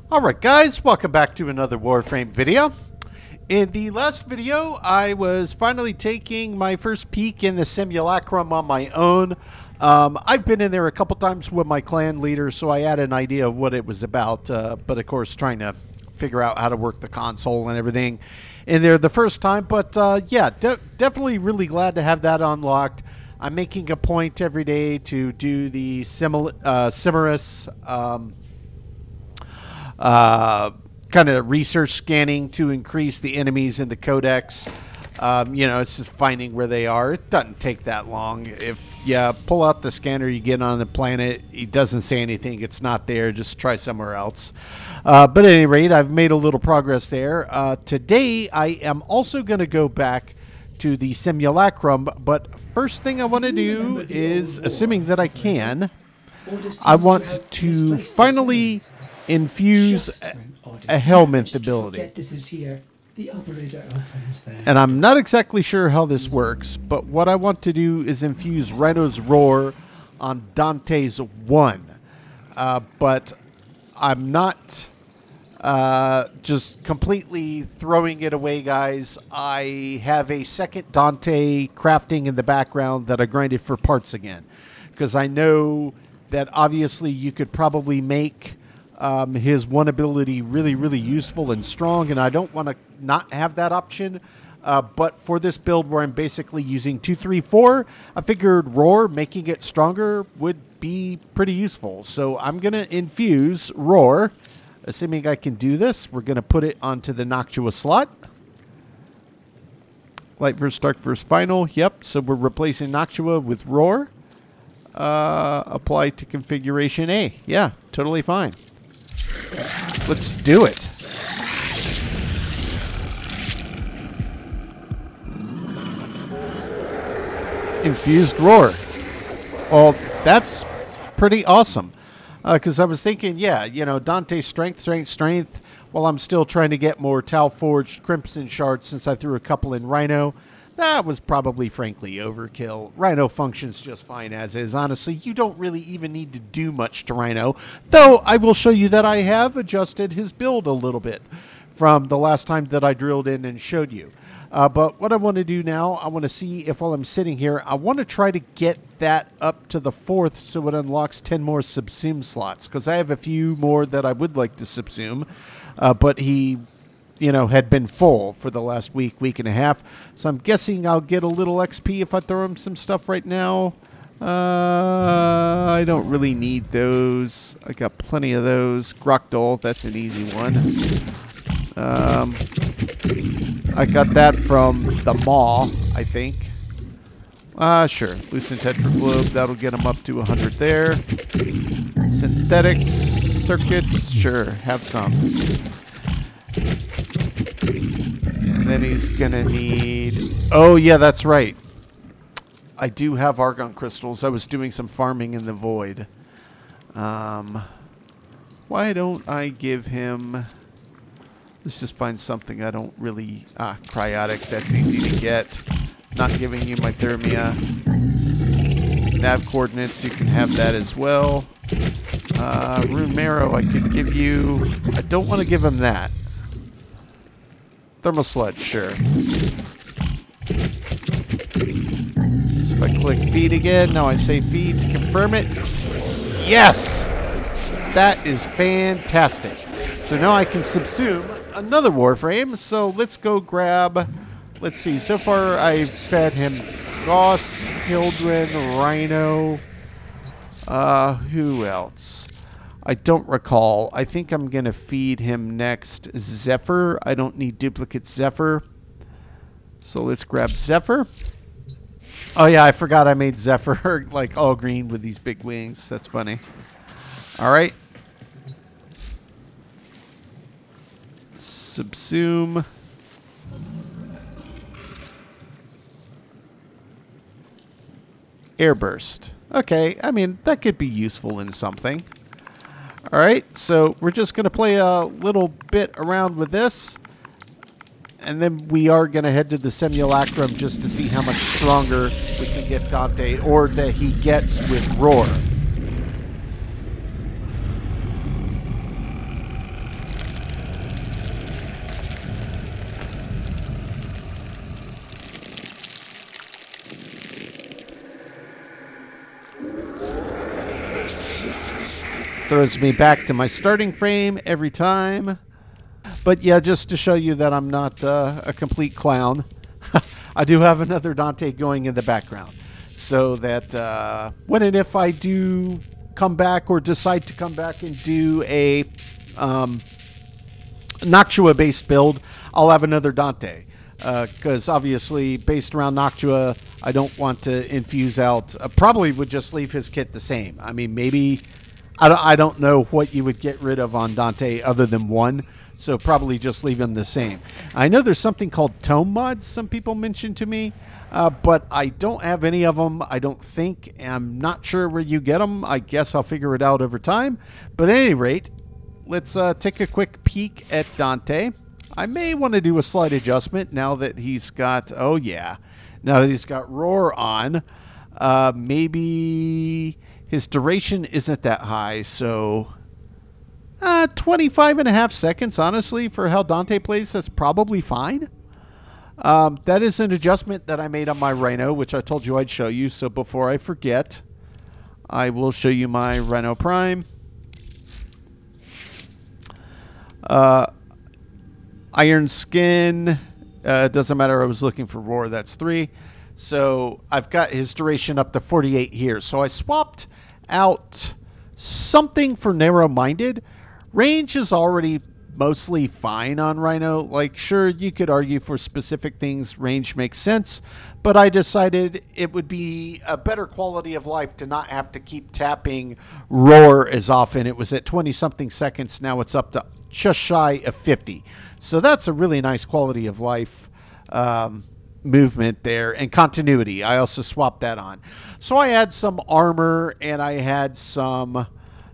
Alright guys, welcome back to another Warframe video. In the last video, I was finally taking my first peek in the Simulacrum on my own. I've been in there a couple times with my clan leader, so I had an idea of what it was about, but of course trying to figure out how to work the console and everything in there the first time. But yeah, definitely really glad to have that unlocked. I'm making a point every day to do the Simurus kind of research scanning to increase the enemies in the codex. You know, it's just finding where they are. It doesn't take that long. If you pull out the scanner, you get on the planet, it doesn't say anything, it's not there, just try somewhere else. But at any rate, I've made a little progress there. Today, I am also going to go back to the Simulacrum, but first thing I want to do is, assuming that I can, I want to finally infuse a Helminth ability. And I'm not exactly sure how this works, but what I want to do is infuse Rhino's Roar on Dante's 1. But I'm not just completely throwing it away, guys. I have a second Dante crafting in the background that I grinded for parts again, because I know that obviously you could probably make his one ability really useful and strong, and I don't want to not have that option. But for this build where I'm basically using 2, 3, 4, I figured Roar, making it stronger, would be pretty useful. So I'm going to infuse Roar. Assuming I can do this, we're going to put it onto the Noctua slot. Light versus Dark versus Final. Yep, so we're replacing Noctua with Roar. Apply to configuration A. Yeah, totally fine. Let's do it. Infused Roar. Well, that's pretty awesome. Because I was thinking, yeah, you know, Dante's strength. While I'm still trying to get more Tau Forged Crimson Shards since I threw a couple in Rhino. That was probably, frankly, overkill. Rhino functions just fine as is. Honestly, you don't really even need to do much to Rhino. Though, I will show you that I have adjusted his build a little bit from the last time that I drilled in and showed you. But what I want to do now, I want to see if while I'm sitting here, I want to try to get that up to the 4th so it unlocks 10 more subsume slots. Because I have a few more that I would like to subsume. But he, you know, had been full for the last week and a half. So I'm guessing I'll get a little XP if I throw him some stuff right now. I don't really need those. I got plenty of those. Grokdol, that's an easy one. I got that from the Maw, I think. Sure. Loosen Tetraglobe, that'll get him up to 100 there. Synthetics, circuits, sure, have some. And then he's gonna need... Oh, yeah, that's right. I do have Archon crystals. I was doing some farming in the void. Why don't I give him... Let's just find something I don't really... cryotic, that's easy to get. Not giving you my thermia. Nav coordinates, you can have that as well. Rune Marrow, I could give you... I don't want to give him that. Thermal Sludge, sure. So if I click feed again, now I say feed to confirm it. Yes! That is fantastic. So now I can subsume another Warframe. So let's go grab... Let's see. So far I've fed him Goss, Hildren, Rhino. Who else? I don't recall. I think I'm going to feed him next Zephyr. I don't need duplicate Zephyr. So let's grab Zephyr. Oh yeah, I forgot I made Zephyr like all green with these big wings. That's funny. All right. Subsume. Airburst. Okay, I mean, that could be useful in something. All right, so we're just going to play a little bit around with this. And then we are going to head to the Simulacrum just to see how much stronger we can get Dante, or that he gets with Roar. throws me back to my starting frame every time. But yeah, just to show you that I'm not a complete clown, I do have another Dante going in the background. So that when and if I do come back or decide to come back and do a Noctua-based build, I'll have another Dante. Because obviously, based around Noctua, I don't want to infuse out. Probably would just leave his kit the same. I mean, maybe I don't know what you would get rid of on Dante other than one. So probably just leave him the same. I know there's something called tome mods. Some people mentioned to me, but I don't have any of them. I don't think. I'm not sure where you get them. I guess I'll figure it out over time. But at any rate, let's take a quick peek at Dante. I may want to do a slight adjustment now that he's got, now that he's got Roar on. Maybe his duration isn't that high, so 25.5 seconds, honestly, for how Dante plays, that's probably fine. That is an adjustment that I made on my Rhino, which I told you I'd show you, so before I forget, I will show you my Rhino Prime. Iron Skin, doesn't matter, I was looking for Roar, that's 3. So I've got his duration up to 48 here. So I swapped out something for narrow-minded. Range is already mostly fine on Rhino. Like, sure, you could argue for specific things, range makes sense, but I decided it would be a better quality of life to not have to keep tapping Roar as often. It was at 20-something seconds, now it's up to just shy of 50. So that's a really nice quality of life movement there, and continuity. I also swapped that on. So I had some armor and I had some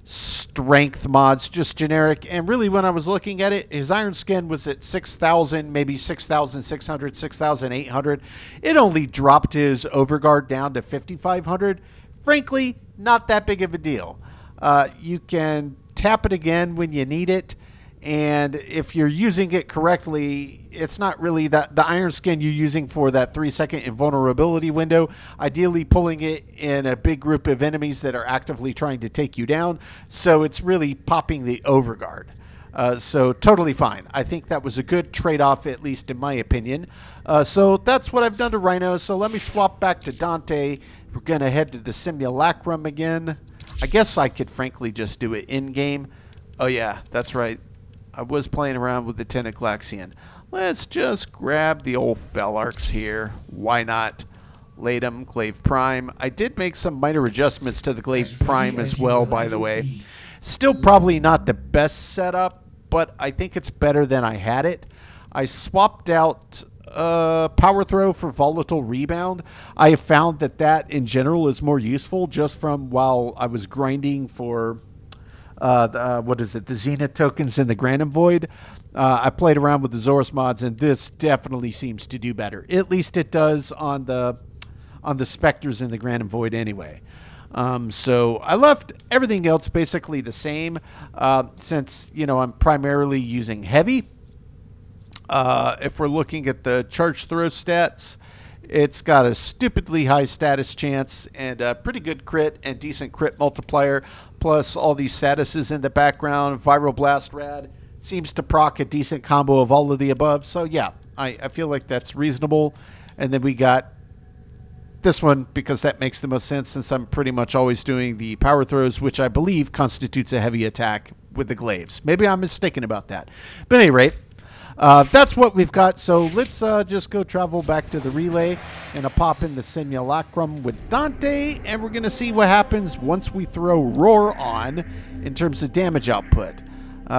strength mods, just generic. And really, when I was looking at it, his Iron Skin was at 6,000, maybe 6,600, 6,800. It only dropped his Overguard down to 5,500. Frankly, not that big of a deal. You can tap it again when you need it. And if you're using it correctly, it's not really that the Iron Skin you're using for that 3-second invulnerability window, ideally pulling it in a big group of enemies that are actively trying to take you down. So it's really popping the Overguard. So totally fine. I think that was a good trade-off, at least in my opinion. So that's what I've done to Rhino. So let me swap back to Dante. We're going to head to the Simulacrum again. I guess I could frankly just do it in-game. Oh yeah, that's right. I was playing around with the Tentaclaxian. Let's just grab the old Felarx here. Why not? Latum, Glaive Prime. I did make some minor adjustments to the Glaive Prime as well, by the way. Still probably not the best setup, but I think it's better than I had it. I swapped out Power Throw for Volatile Rebound. I have found that that in general is more useful just from while I was grinding for the Zenith tokens in the Granum Void. I played around with the Zorus mods, and this definitely seems to do better. At least it does on the Spectres in the Granum Void anyway. So I left everything else basically the same, since, you know, I'm primarily using heavy. If we're looking at the charge throw stats, it's got a stupidly high status chance and a pretty good crit and decent crit multiplier, plus all these statuses in the background. Viral Blast Rad seems to proc a decent combo of all of the above. So yeah, I feel like that's reasonable. And then we got this one because that makes the most sense, since I'm pretty much always doing the power throws, which I believe constitutes a heavy attack with the glaives. Maybe I'm mistaken about that. But at any rate, that's what we've got. So let's just go travel back to the relay and pop in the Simulacrum with Dante, and we're going to see what happens once we throw Roar on in terms of damage output.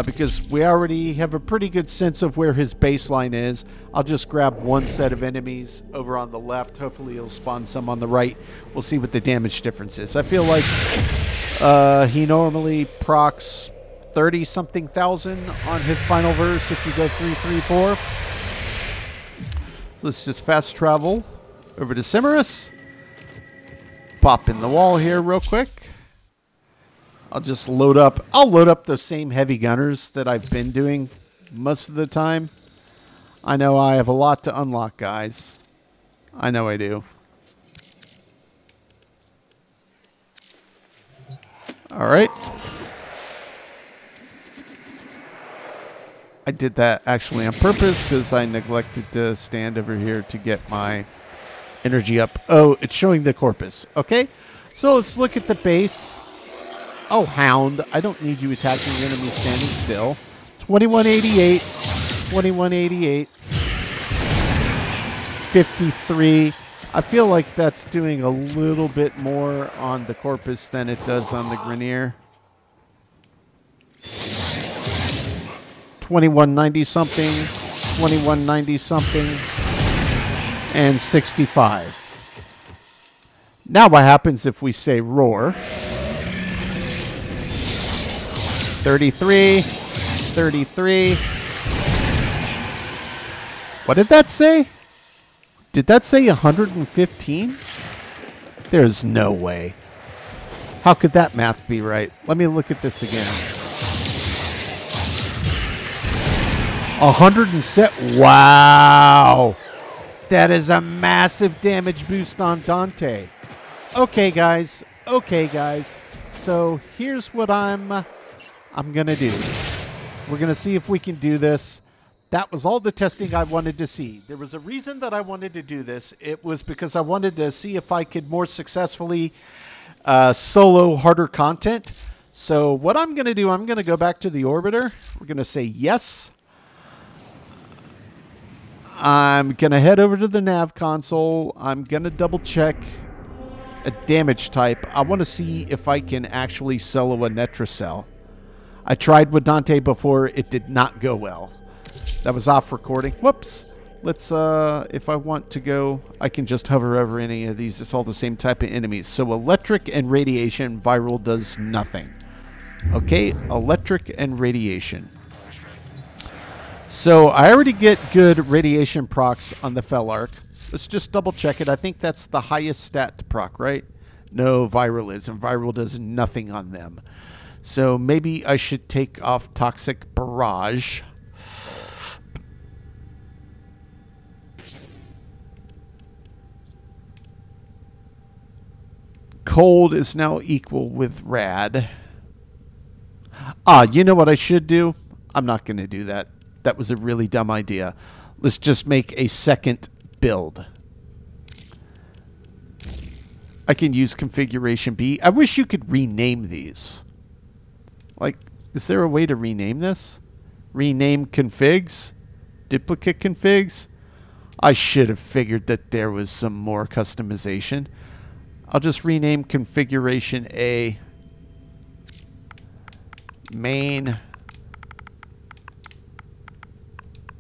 Because we already have a pretty good sense of where his baseline is. I'll just grab one set of enemies over on the left. Hopefully he'll spawn some on the right. We'll see what the damage difference is. I feel like he normally procs 30-something thousand on his final verse if you go 3-3-4. So let's just fast travel over to Cimerus. Pop in the wall here real quick. I'll just load up. I'll load up those same heavy gunners that I've been doing most of the time. I know I have a lot to unlock, guys. I know I do. All right. I did that actually on purpose because I neglected to stand over here to get my energy up. Oh, it's showing the corpus. Okay, so let's look at the base. Oh, Hound, I don't need you attacking the enemy standing still. 2188, 2188, 53. I feel like that's doing a little bit more on the corpus than it does on the Grineer. 2190 something, 2190 something, and 65. Now what happens if we say roar? 33, 33. What did that say? Did that say 115? There's no way. How could that math be right? Let me look at this again. 107. Wow. That is a massive damage boost on Dante. Okay, guys. Okay, guys. So here's what I'm going to do. We're going to see if we can do this. That was all the testing I wanted to see. There was a reason that I wanted to do this. It was because I wanted to see if I could more successfully solo harder content. So what I'm going to do, I'm going to go back to the orbiter. We're going to say yes. I'm going to head over to the nav console. I'm going to double check a damage type. I want to see if I can actually solo a Netracell. I tried with Dante before. It did not go well. That was off recording. Whoops. Let's, if I want to go, I can just hover over any of these. It's all the same type of enemies. So electric and radiation, viral does nothing. Okay, electric and radiation. So I already get good radiation procs on the Felarx. Let's just double check it. I think that's the highest stat to proc, right? No, viral is, and viral does nothing on them. So maybe I should take off Toxic Barrage. Cold is now equal with Rad. Ah, you know what I should do? I'm not going to do that. That was a really dumb idea. Let's just make a second build. I can use configuration B. I wish you could rename these. Like, is there a way to rename this? Rename configs? Duplicate configs? I should have figured that there was some more customization. I'll just rename configuration A. Main.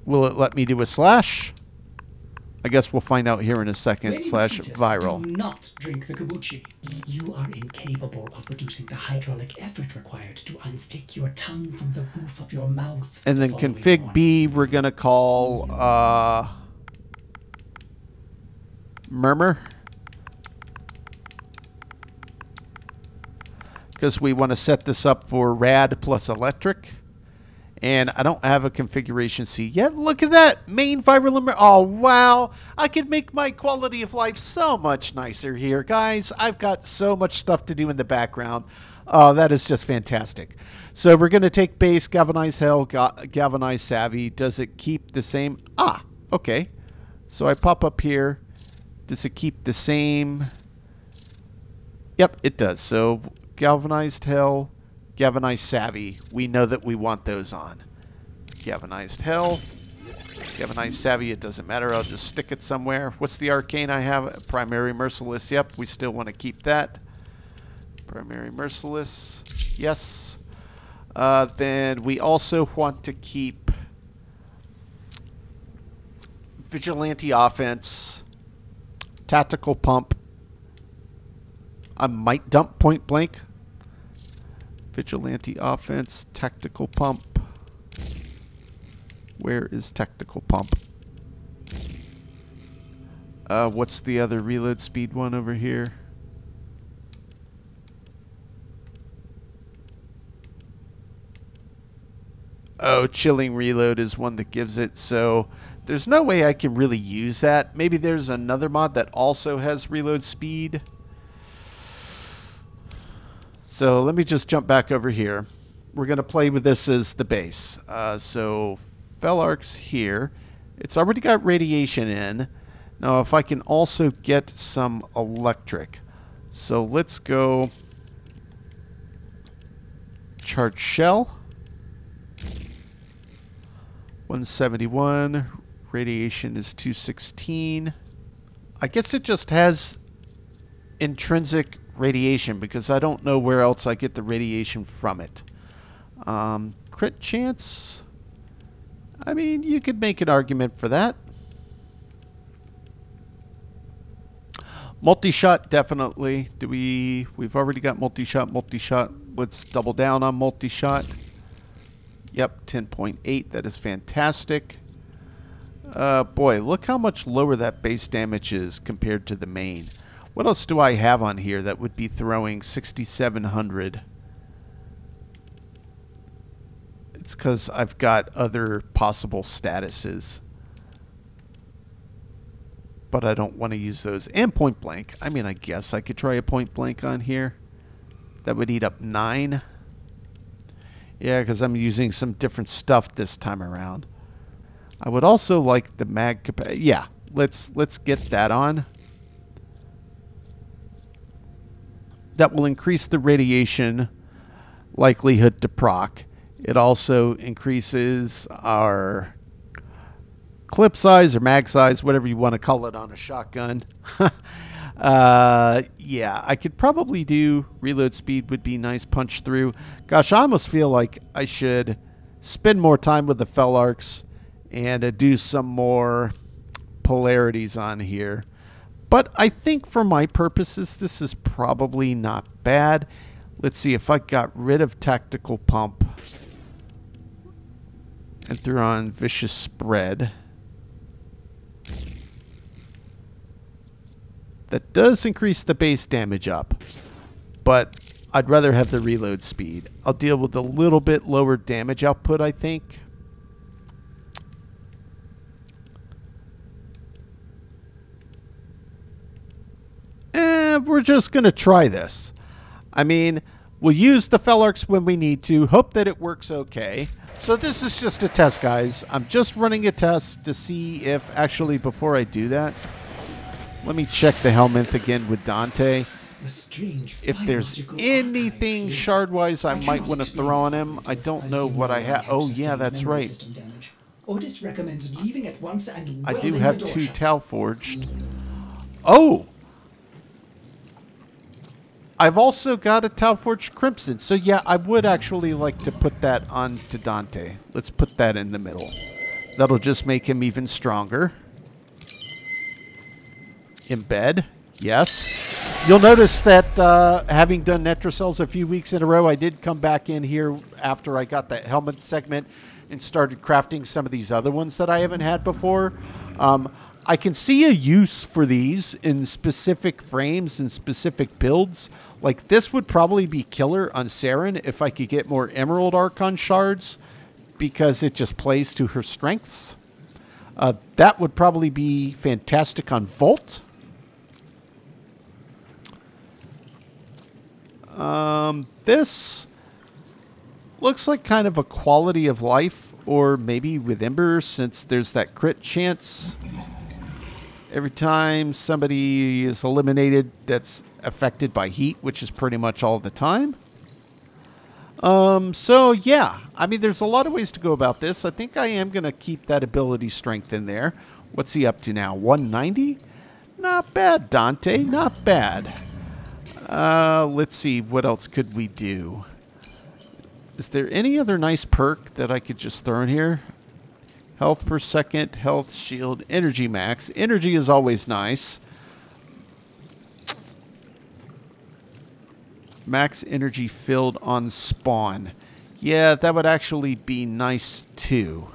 Will it let me do a slash? I guess we'll find out here in a second. Slash viral. Do not drink the kombucha. You are incapable of producing the hydraulic effort required to unstick your tongue from the roof of your mouth. And then config B, we're gonna call murmur, because we want to set this up for rad plus electric. And I don't have a configuration C yet. Look at that. Main viral. Oh, wow. I could make my quality of life so much nicer here, guys. I've got so much stuff to do in the background. Oh, that is just fantastic. So we're going to take base, galvanize hell, galvanize savvy. Does it keep the same? Ah, okay. So I pop up here. Does it keep the same? Yep, it does. So galvanized hell. Galvanized Savvy. We know that we want those on. Galvanized Hell. Galvanized Savvy. It doesn't matter. I'll just stick it somewhere. What's the arcane I have? Primary Merciless. Yep. We still want to keep that. Primary Merciless. Yes. Then we also want to keep Vigilante Offense. Tactical Pump. I might dump Point Blank. Vigilante Offense, Tactical Pump. Where is Tactical Pump? What's the other reload speed one over here? Oh, Chilling Reload is one that gives it, so there's no way I can really use that. Maybe there's another mod that also has reload speed. So let me just jump back over here. We're going to play with this as the base. So Felarx here. It's already got radiation in. Now, if I can also get some electric. So let's go charge shell. 171. Radiation is 216. I guess it just has intrinsic radiation because I don't know where else I get the radiation from it. Crit chance. I mean, you could make an argument for that. Multi-shot, definitely. We've already got multi-shot. Let's double down on multi-shot. Yep, 10.8. That is fantastic. Boy, look how much lower that base damage is compared to the main. What else do I have on here that would be throwing 6,700? It's because I've got other possible statuses. But I don't want to use those. And point blank. I mean, I guess I could try a point blank on here. That would eat up 9. Yeah, because I'm using some different stuff this time around. I would also like the mag capacity. Yeah, let's get that on. That will increase the radiation likelihood to proc. It also increases our clip size or mag size, whatever you want to call it on a shotgun. Yeah, I could probably do reload speed would be nice, punch through. Gosh, I almost feel like I should spend more time with the Felarx and do some more polarities on here. But I think for my purposes, this is probably not bad. Let's see if I got rid of tactical pump and threw on vicious spread. That does increase the base damage up, but I'd rather have the reload speed. I'll deal with a little bit lower damage output, I think. We're just going to try this. I mean, we'll use the Felarx when we need to. Hope that it works okay. So this is just a test, guys. I'm just running a test to see if, actually, before I do that, let me check the Helminth again with Dante. If there's anything shard-wise I might want to throw on him, I don't know what I have. Oh, yeah, that's right. Otis recommends leaving at once and I do have 2 Tau forged. Oh! I've also got a Tau forged Crimson. So, yeah, I would actually like to put that on to Dante. Let's put that in the middle. That'll just make him even stronger. Embed. Yes. You'll notice that having done Netracells a few weeks in a row, I did come back in here after I got that Helminth segment and started crafting some of these other ones that I haven't had before. I can see a use for these in specific frames and specific builds. Like this would probably be killer on Saren if I could get more Emerald Archon Shards because it just plays to her strengths. That would probably be fantastic on Volt. This looks like kind of a quality of life, or maybe with Ember, since there's that crit chance. Every time somebody is eliminated that's affected by heat, which is pretty much all the time. So, yeah. I mean, there's a lot of ways to go about this. I think I am going to keep that ability strength in there. What's he up to now? 190? Not bad, Dante. Not bad. Let's see. What else could we do? Is there any other nice perk that I could just throw in here? Health per second, health, shield, energy max. Energy is always nice. Max energy filled on spawn. Yeah, that would actually be nice too.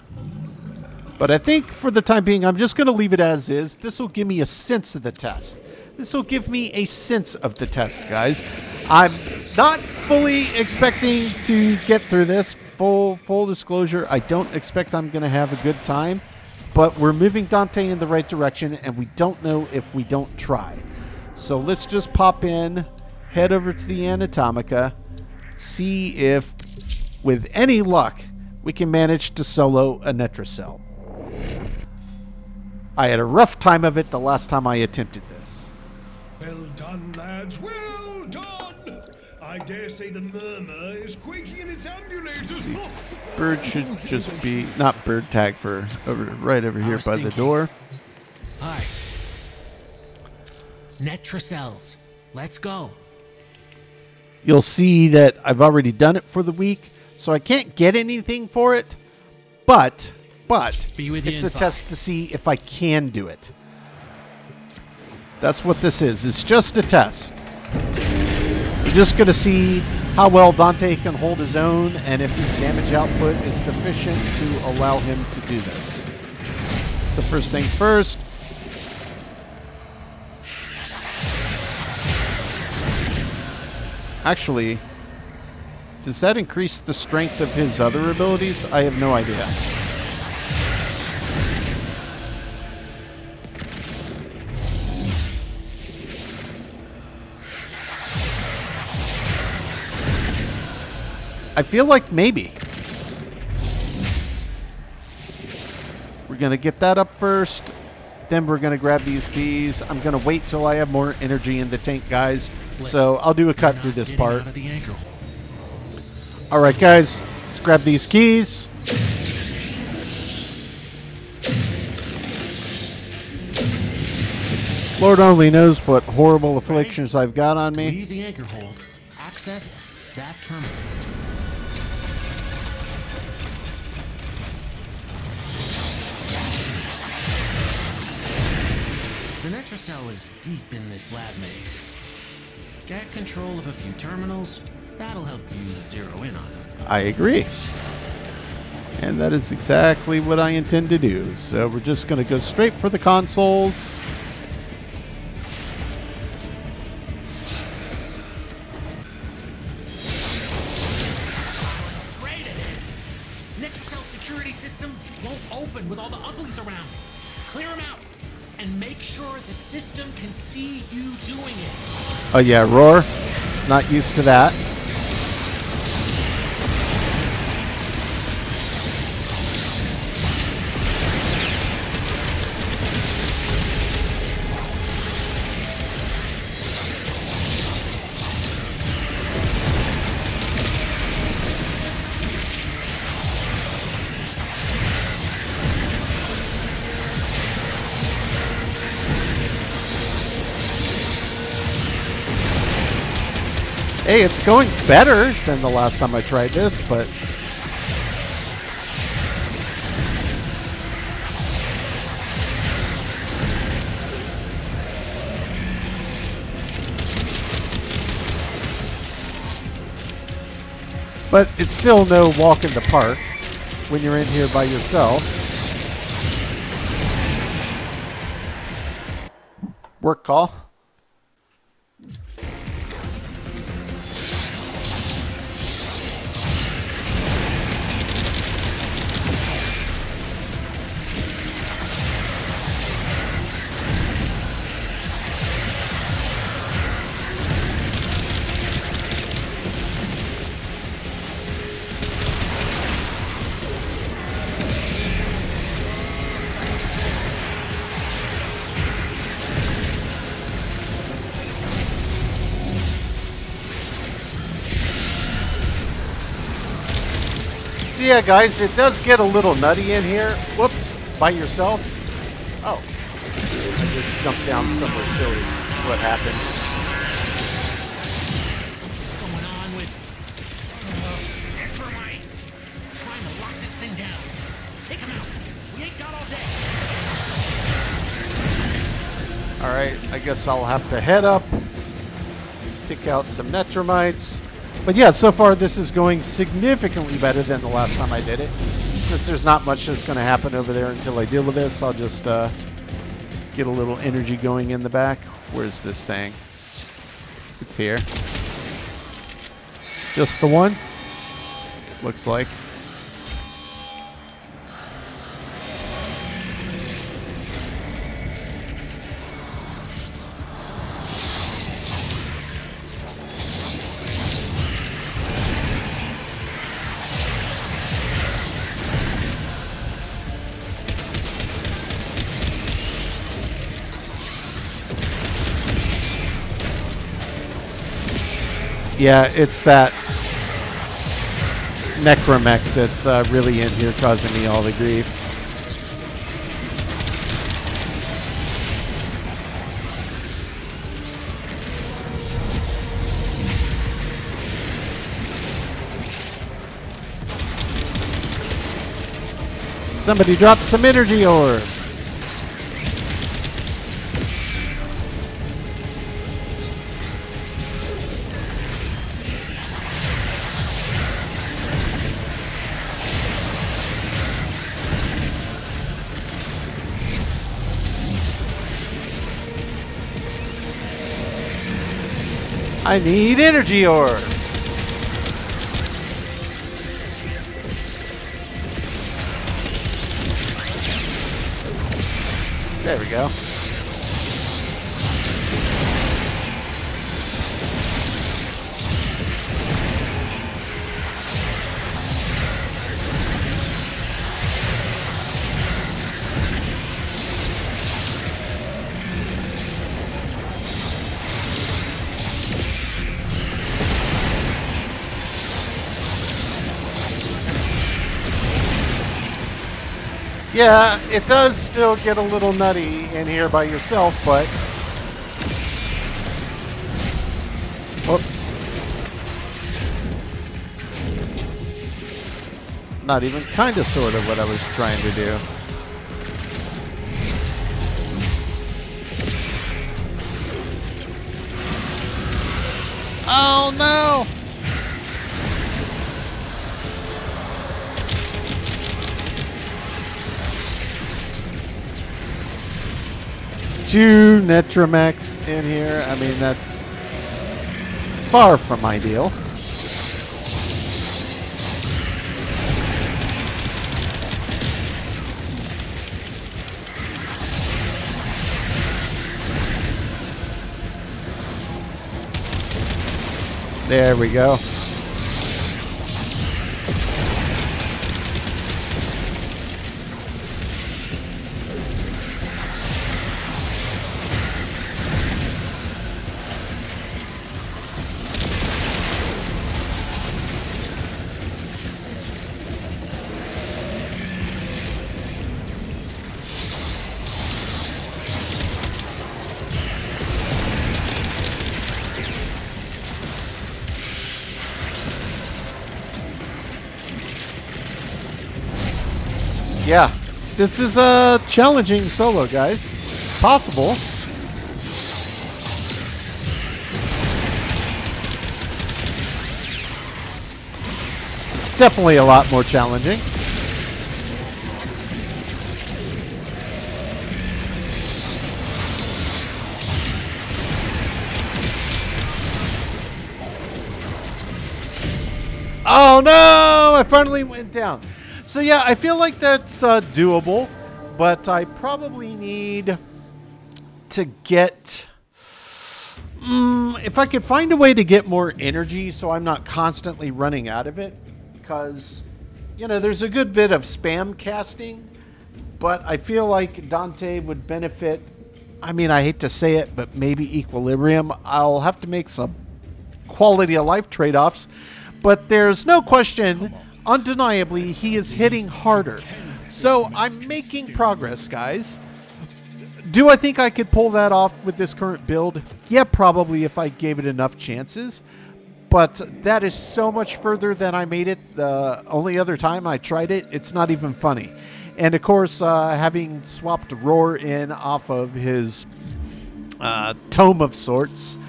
But I think for the time being, I'm just going to leave it as is. This will give me a sense of the test. This will give me a sense of the test, guys. I'm not fully expecting to get through this. Full disclosure, I don't expect I'm going to have a good time, but we're moving Dante in the right direction, and we don't know if we don't try. So let's just pop in, head over to the Anatomica, see if, with any luck, we can manage to solo a Netracell. I had a rough time of it the last time I attempted this. Well done, lads, well done! I dare say the murmur is quaking in its ambulators. Bird should just be, not bird tag for right over here by the door. Hi. Netracells. Let's go. You'll see that I've already done it for the week, so I can't get anything for it, but Be with you it's in a 5. test to see if I can do it. That's what this is. It's just a test. We're just going to see how well Dante can hold his own and if his damage output is sufficient to allow him to do this. So first things first. Actually, does that increase the strength of his other abilities? I have no idea. I feel like maybe. We're going to get that up first. Then we're going to grab these keys. I'm going to wait till I have more energy in the tank, guys. So I'll do a cut through this part. All right, guys. Let's grab these keys. Lord only knows what horrible afflictions I've got on me. Leave the anchor hold. Access that terminal. The Netracell is deep in this lab maze. Get control of a few terminals. That'll help you zero in on them. I agree. And that is exactly what I intend to do. So we're just going to go straight for the consoles. Afraid of this. Netracell security system won't open with all the uglies around. Clear them out. And make sure the system can see you doing it. Oh yeah, Roar. Not used to that. Hey, it's going better than the last time I tried this, but... But it's still no walk in the park when you're in here by yourself. Work call. So yeah, guys, it does get a little nutty in here. Whoops, by yourself. Oh, I just jumped down somewhere silly. That's what happened. Something's going on with termites. Trying to lock this thing down. Take them out. We ain't got all day. All right, I guess I'll have to head up, take out some Netramites. But yeah, so far this is going significantly better than the last time I did it. Since there's not much that's going to happen over there until I deal with this, I'll just get a little energy going in the back. Where's this thing? It's here. Just the one? Looks like. Yeah, it's that Necromech that's really in here causing me all the grief. Somebody drop some energy orbs. I need energy orbs. There we go. Yeah, it does still get a little nutty in here by yourself, but... Whoops. Not even kind of sort of what I was trying to do. Oh no! Two Netramax in here. I mean, that's far from ideal. There we go. Yeah, this is a challenging solo, guys. Possible. It's definitely a lot more challenging. Oh no! I finally went down. So yeah, I feel like that's doable, but I probably need to get... if I could find a way to get more energy so I'm not constantly running out of it, because, you know, there's a good bit of spam casting, but I feel like Dante would benefit. I mean, I hate to say it, but maybe Equilibrium. I'll have to make some quality of life trade-offs, but there's no question... Undeniably, he is hitting harder. So I'm making progress, guys. Do I think I could pull that off with this current build? Yeah, probably if I gave it enough chances. But that is so much further than I made it the only other time I tried it. It's not even funny. And of course, having swapped Roar in off of his tome of sorts,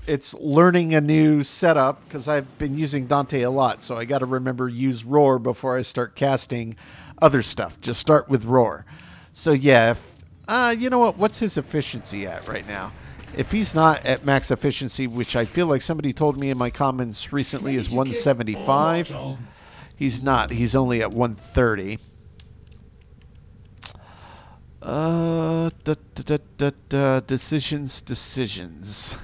it's learning a new setup because I've been using Dante a lot, so I got to remember use Roar before I start casting other stuff. Just start with Roar. So yeah, if you know what? What's his efficiency at right now? If he's not at max efficiency, which I feel like somebody told me in my comments recently is 175, he's not. He's only at 130. Decisions.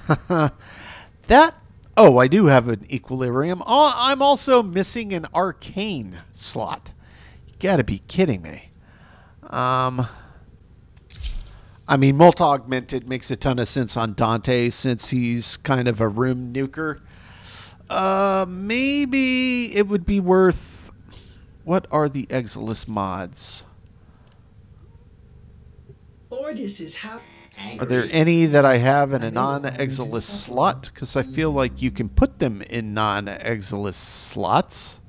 That. Oh, I do have an Equilibrium. Oh, I'm also missing an Arcane slot. You gotta be kidding me. I mean, multi-augmented makes a ton of sense on Dante since he's kind of a room nuker. Maybe it would be worth... What are the Exilis mods? Ordis is how... Are there any that I have in a non-Exilis slot? Because I feel like you can put them in non-Exilis slots.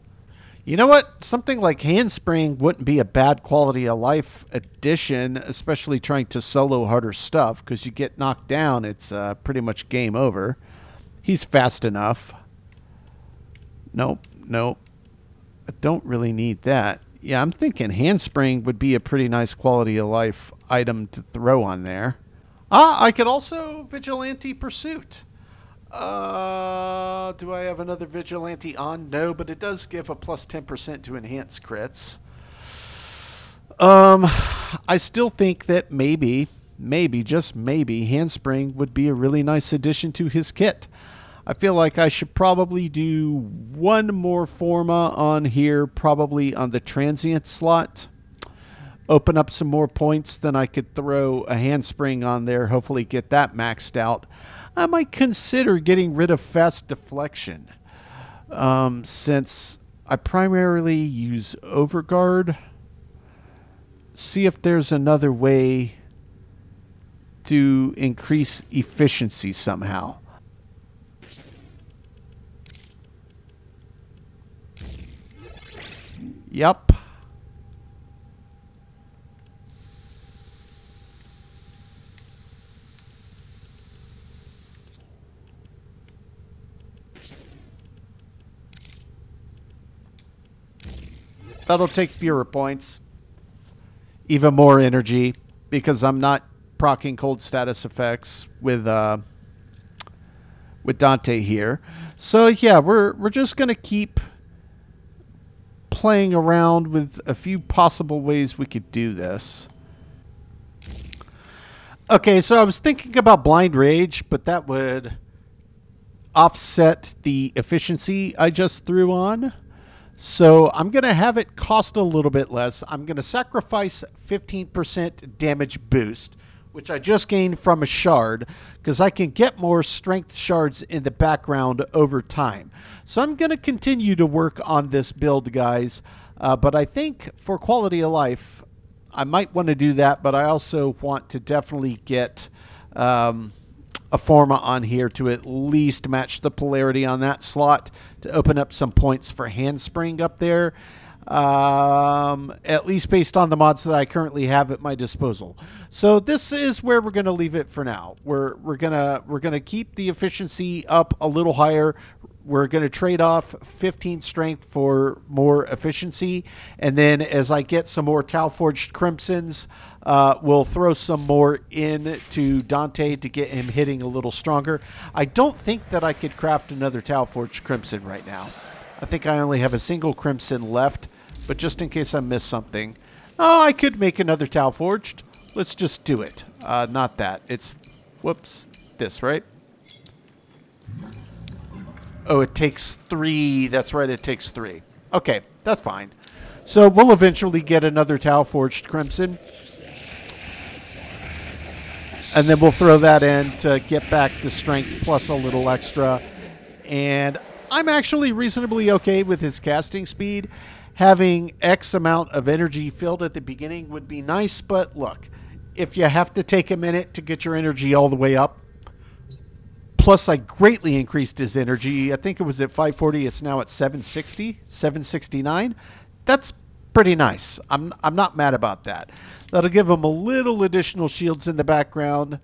You know what? Something like Handspring wouldn't be a bad quality of life addition, especially trying to solo harder stuff, because you get knocked down, it's pretty much game over. He's fast enough. Nope, nope. I don't really need that. Yeah, I'm thinking Handspring would be a pretty nice quality of life item to throw on there. Ah, I could also Vigilante Pursuit. Do I have another Vigilante on? No, but it does give a plus 10% to enhance crits. I still think that maybe, just maybe, Handspring would be a really nice addition to his kit. I feel like I should probably do one more Forma on here, probably on the Transient slot. Open up some more points, then I could throw a Handspring on there, hopefully get that maxed out. I might consider getting rid of Fast Deflection, since I primarily use Overguard. See if there's another way to increase efficiency somehow. Yep. That'll take fewer points. Even more energy, because I'm not proccing cold status effects with Dante here. So yeah, we're just gonna keep playing around with a few possible ways we could do this. Okay, so I was thinking about Blind Rage, but that would offset the efficiency I just threw on. So I'm going to have it cost a little bit less. I'm going to sacrifice 15% damage boost, which I just gained from a shard, because I can get more strength shards in the background over time. So I'm going to continue to work on this build, guys. But I think for quality of life, I might want to do that, but I also want to definitely get a Forma on here to at least match the polarity on that slot to open up some points for Handspring up there, at least based on the mods that I currently have at my disposal. So this is where we're going to leave it for now. We're gonna keep the efficiency up a little higher. We're going to trade off 15 strength for more efficiency, and then as I get some more Talforged Crimsons, we'll throw some more into Dante to get him hitting a little stronger. I don't think that I could craft another Talforged Crimson right now. I think I only have a single Crimson left, but just in case I miss something. Oh, I could make another Talforged. Let's just do it. Not that. It's, whoops, this, right? Oh, it takes 3. That's right, it takes 3. Okay, that's fine. So we'll eventually get another Talforged Crimson. And then we'll throw that in to get back the strength plus a little extra. And I'm actually reasonably okay with his casting speed. Having X amount of energy filled at the beginning would be nice, but look, if you have to take a minute to get your energy all the way up, plus I greatly increased his energy. I think it was at 540, it's now at 760, 769. That's pretty nice. I'm not mad about that. That'll give him a little additional shields in the background.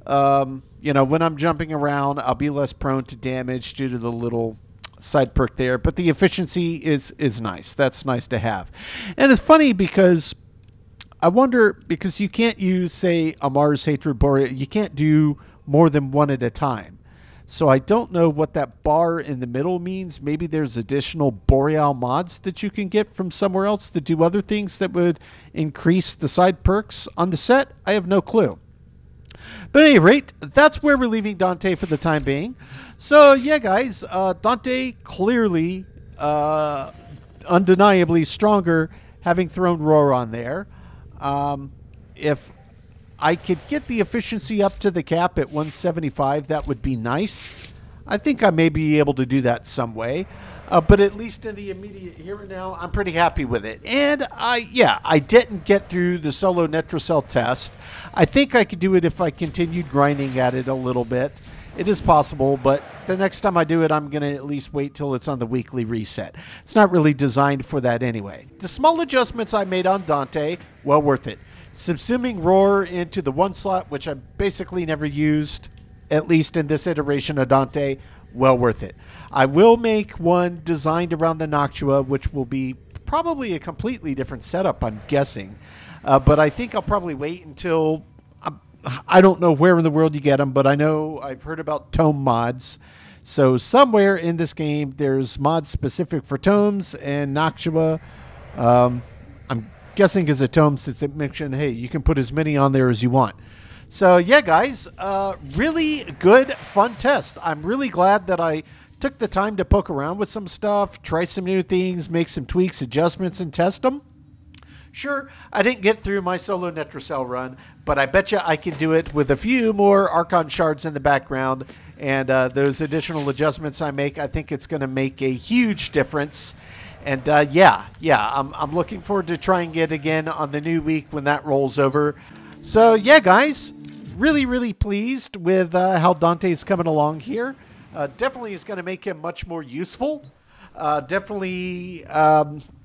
You know, when I'm jumping around, I'll be less prone to damage due to the little side perk there. But the efficiency is nice. That's nice to have. And it's funny because I wonder, because you can't use, say, a Mars Hatred Boreal. You can't do more than one at a time. So I don't know what that bar in the middle means. Maybe there's additional Boreal mods that you can get from somewhere else to do other things that would increase the side perks on the set. I have no clue. But at any rate, that's where we're leaving Dante for the time being. So yeah, guys, Dante clearly, undeniably stronger, having thrown Roar on there. If I could get the efficiency up to the cap at 175, that would be nice. I think I may be able to do that some way. But at least in the immediate here and now, I'm pretty happy with it. And I didn't get through the solo Netracell test. I think I could do it if I continued grinding at it a little bit. It is possible, but the next time I do it, I'm going to at least wait till it's on the weekly reset. It's not really designed for that anyway. The small adjustments I made on Dante, well worth it. Subsuming Roar into the one slot, which I basically never used, at least in this iteration of Dante, well worth it. I will make one designed around the Noctua, which will be probably a completely different setup, I'm guessing. But I think I'll probably wait until... I don't know where in the world you get them, but I know I've heard about tome mods. So somewhere in this game, there's mods specific for tomes and Noctua. I'm guessing is a tome since it mentioned, hey, you can put as many on there as you want. So yeah, guys, really good, fun test. I'm really glad that I took the time to poke around with some stuff, try some new things, make some tweaks, adjustments, and test them. Sure, I didn't get through my solo Netracell run, but I bet you I can do it with a few more Archon Shards in the background, and those additional adjustments I make, I think it's going to make a huge difference. And yeah, I'm looking forward to trying it again on the new week when that rolls over. So yeah, guys, really pleased with how Dante's coming along here. Definitely is going to make him much more useful. Definitely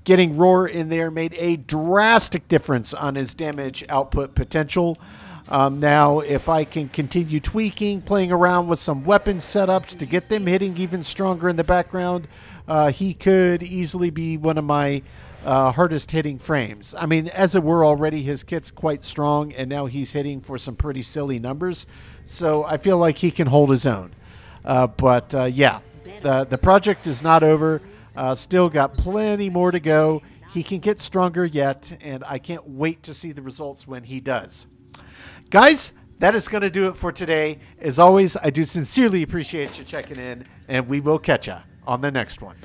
getting Roar in there made a drastic difference on his damage output potential. Now, if I can continue tweaking, playing around with some weapon setups to get them hitting even stronger in the background, he could easily be one of my hardest hitting frames. I mean, as it were already, his kit's quite strong, and now he's hitting for some pretty silly numbers. So I feel like he can hold his own. Yeah, the project is not over. Still got plenty more to go. He can get stronger yet, and I can't wait to see the results when he does. Guys, that is going to do it for today. As always, I do sincerely appreciate you checking in, and we will catch you on the next one.